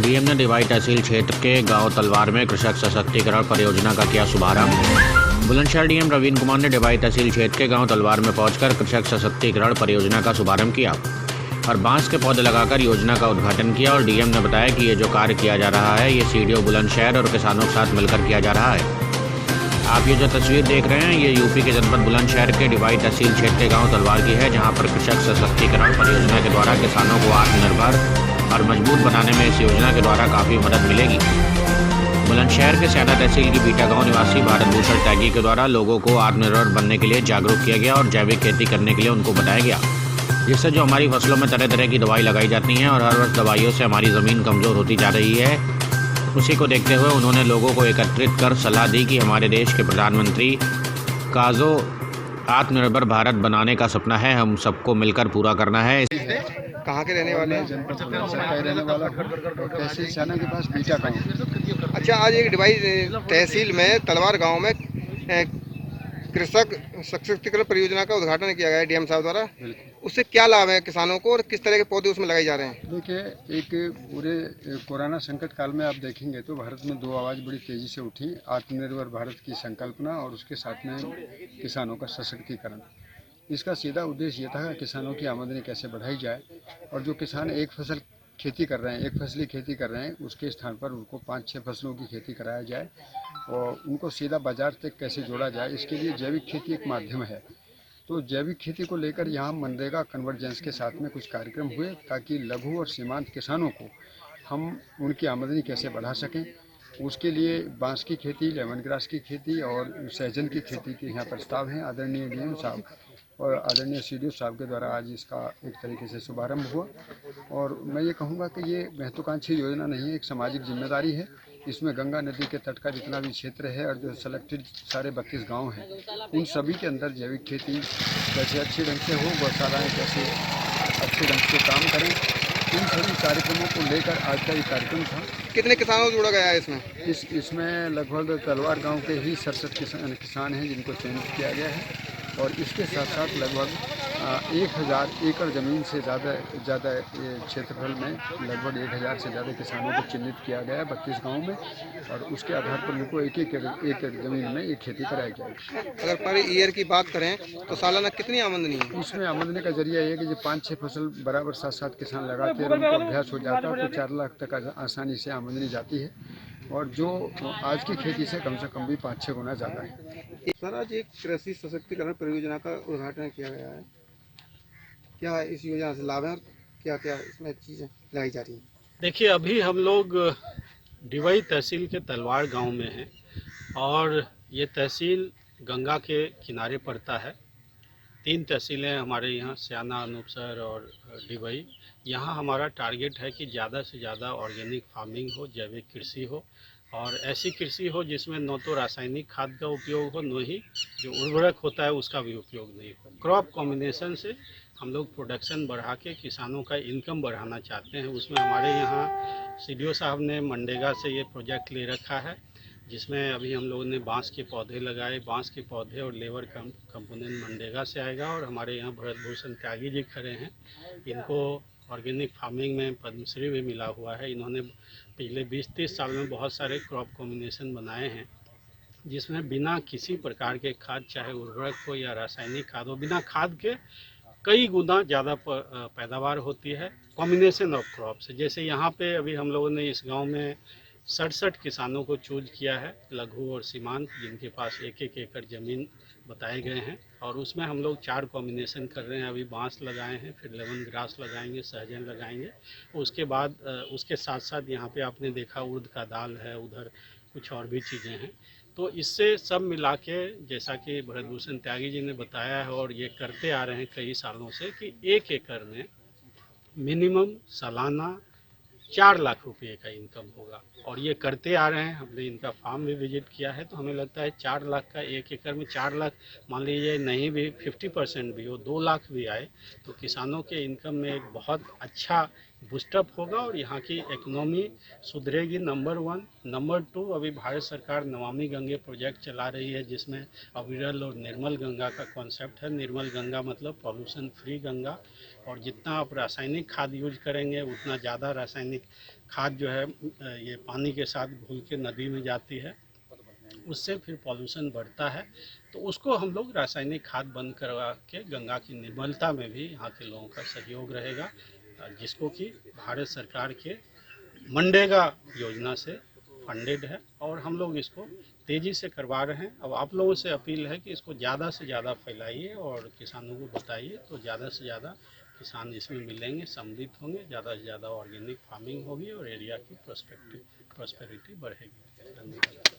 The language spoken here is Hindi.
डीएम ने डिवाई तहसील क्षेत्र के गांव तलवार में कृषक सशक्तिकरण परियोजना का किया शुभारंभ। बुलंदशहर डीएम रवीन कुमार ने डिवाई तहसील क्षेत्र के गांव तलवार में पहुंचकर कृषक सशक्तिकरण परियोजना का शुभारंभ किया और बांस के पौधे लगाकर योजना का उद्घाटन किया। और डीएम ने बताया कि ये जो कार्य किया जा रहा है ये सीडीओ बुलंदशहर और किसानों के साथ मिलकर किया जा रहा है। आप ये जो तस्वीर देख रहे हैं ये यूपी के जनपद बुलंदशहर के डिवाई तहसील क्षेत्र के गांव तलवार की है, जहां पर कृषक सशक्तिकरण परियोजना के द्वारा किसानों को आत्मनिर्भर और मजबूत बनाने में इस योजना के द्वारा काफ़ी मदद मिलेगी। बुलंदशहर के स्याना तहसील की बीटा गांव निवासी भारत भूषण त्यागी के द्वारा लोगों को आत्मनिर्भर बनने के लिए जागरूक किया गया और जैविक खेती करने के लिए उनको बताया गया, जिससे जो हमारी फसलों में तरह तरह की दवाई लगाई जाती हैं और हर वर्ष दवाइयों से हमारी ज़मीन कमज़ोर होती जा रही है, उसी को देखते हुए उन्होंने लोगों को एकत्रित कर सलाह दी कि हमारे देश के प्रधानमंत्री का जो आत्मनिर्भर भारत बनाने का सपना है हम सबको मिलकर पूरा करना है। कहाँ के रहने वाले हैं? जनपद बुलंदशहर का रहने वाला तहसील स्याना के पास बीटा गाँव। अच्छा, आज एक डिवाई तहसील में तलवार गांव में कृषक सशक्तिकरण परियोजना का उद्घाटन किया गया है डीएम साहब द्वारा। उससे क्या लाभ है किसानों को और किस तरह के पौधे उसमें लगाए जा रहे हैं? देखिए, एक पूरे कोरोना संकट काल में आप देखेंगे तो भारत में दो आवाज़ बड़ी तेज़ी से उठी, आत्मनिर्भर भारत की संकल्पना और उसके साथ में किसानों का सशक्तिकरण। इसका सीधा उद्देश्य ये था कि किसानों की आमदनी कैसे बढ़ाई जाए और जो किसान एक फसल खेती कर रहे हैं, एक फसली खेती कर रहे हैं, उसके स्थान पर उनको 5-6 फसलों की खेती कराया जाए और उनको सीधा बाजार तक कैसे जोड़ा जाए, इसके लिए जैविक खेती एक माध्यम है। तो जैविक खेती को लेकर यहाँ मनरेगा कन्वर्जेंस के साथ में कुछ कार्यक्रम हुए ताकि लघु और सीमांत किसानों को हम उनकी आमदनी कैसे बढ़ा सकें। उसके लिए बांस की खेती, लेमन ग्रास की खेती और सहजन की खेती के यहाँ प्रस्ताव हैं। आदरणीय डीएम साहब और आदरणीय सीडीओ साहब के द्वारा आज इसका एक तरीके से शुभारंभ हुआ और मैं ये कहूँगा कि ये महत्वाकांक्षी योजना नहीं है, एक सामाजिक जिम्मेदारी है। इसमें गंगा नदी के तट का जितना भी क्षेत्र है और जो सेलेक्टेड सारे 32 गांव हैं उन सभी के अंदर जैविक खेती कैसे अच्छे ढंग से हो, गौशालाएँ कैसे अच्छे ढंग से काम करें, इन सभी कार्यक्रमों को लेकर आज का ये कार्यक्रम था। कितने किसानों को जोड़ा गया है इसमें? इसमें लगभग तलवार गांव के ही 67 किसान हैं जिनको चयनित किया गया है और इसके साथ साथ लगभग 1000 एकड़ ज़मीन से ज़्यादा क्षेत्रफल में लगभग 1000 से ज़्यादा किसानों को चिन्हित किया गया है 32 गाँव में और उसके आधार पर उनको एक एकड़ ज़मीन में ये खेती कराई जाएगी। अगर पर ईयर की बात करें तो सालाना कितनी आमदनी है? उसमें आमदनी का जरिया ये है कि जो 5-6 फसल बराबर 7-7 किसान लगाते हैं और उनको अभ्यास हो जाता है तो 4 लाख तक आसानी से आमदनी जाती है और जो आज की खेती से कम भी 5-6 गुना ज़्यादा है। सर, आज एक कृषि सशक्तिकरण परियोजना का उद्घाटन किया गया है, क्या इस योजना से लाभ है और क्या क्या इसमें चीज़ें लाई जा रही हैं? देखिए, अभी हम लोग डिवाई तहसील के तलवार गांव में हैं और ये तहसील गंगा के किनारे पड़ता है। 3 तहसीलें हमारे यहाँ स्याना, अनूपसर और डिवाई। यहाँ हमारा टारगेट है कि ज़्यादा से ज़्यादा ऑर्गेनिक फार्मिंग हो, जैविक कृषि हो और ऐसी कृषि हो जिसमें न तो रासायनिक खाद का उपयोग हो, न ही जो उर्वरक होता है उसका भी उपयोग नहीं हो। क्रॉप कॉम्बिनेशन से हम लोग प्रोडक्शन बढ़ा के किसानों का इनकम बढ़ाना चाहते हैं। उसमें हमारे यहाँ सीडीओ साहब ने मनरेगा से ये प्रोजेक्ट ले रखा है, जिसमें अभी हम लोगों ने बांस के पौधे लगाए। बांस के पौधे और लेबर कंपोनेंट मनरेगा से आएगा और हमारे यहाँ भारत भूषण त्यागी जी खड़े हैं, इनको ऑर्गेनिक फार्मिंग में पद्मश्री भी मिला हुआ है। इन्होंने पिछले 20-30 साल में बहुत सारे क्रॉप कॉम्बिनेशन बनाए हैं जिसमें बिना किसी प्रकार के खाद, चाहे उर्वरक हो या रासायनिक खाद हो, बिना खाद के कई गुना ज़्यादा पैदावार होती है कॉम्बिनेशन ऑफ क्रॉप से। जैसे यहाँ पे अभी हम लोगों ने इस गांव में 67 किसानों को चूज किया है, लघु और सीमांत, जिनके पास 1-1 एकड़ ज़मीन बताए गए हैं और उसमें हम लोग 4 कॉम्बिनेशन कर रहे हैं। अभी बांस लगाए हैं, फिर लेमन ग्रास लगाएंगे, सहजन लगाएंगे। उसके बाद उसके साथ साथ यहाँ पे आपने देखा उड़द का दाल है, उधर कुछ और भी चीज़ें हैं। तो इससे सब मिला के, जैसा कि भारत भूषण त्यागी जी ने बताया है और ये करते आ रहे हैं कई सालों से, कि 1 एकड़ में मिनिमम सालाना 4 लाख रुपए का इनकम होगा और ये करते आ रहे हैं। हमने इनका फार्म भी विजिट किया है तो हमें लगता है 4 लाख का 1 एकड़ में 4 लाख, मान लीजिए नहीं भी 50% भी हो, 2 लाख भी आए तो किसानों के इनकम में एक बहुत अच्छा बूस्टअप होगा और यहाँ की इकोनॉमी सुधरेगी, नंबर 1। नंबर 2, अभी भारत सरकार नमामि गंगे प्रोजेक्ट चला रही है जिसमें अविरल और निर्मल गंगा का कॉन्सेप्ट है। निर्मल गंगा मतलब पॉल्यूशन फ्री गंगा, और जितना आप रासायनिक खाद यूज करेंगे उतना ज़्यादा रासायनिक खाद जो है ये पानी के साथ घुल के नदी में जाती है, उससे फिर पॉल्यूशन बढ़ता है। तो उसको हम लोग रासायनिक खाद बंद करवा के गंगा की निर्मलता में भी यहाँ के लोगों का सहयोग रहेगा, जिसको कि भारत सरकार के मनरेगा योजना से फंडेड है और हम लोग इसको तेज़ी से करवा रहे हैं। अब आप लोगों से अपील है कि इसको ज़्यादा से ज़्यादा फैलाइए और किसानों को बताइए, तो ज़्यादा से ज़्यादा किसान इसमें मिलेंगे, सम्मिलित होंगे, ज़्यादा से ज़्यादा ऑर्गेनिक फार्मिंग होगी और एरिया की प्रॉस्पेरिटी बढ़ेगी। धन्यवाद।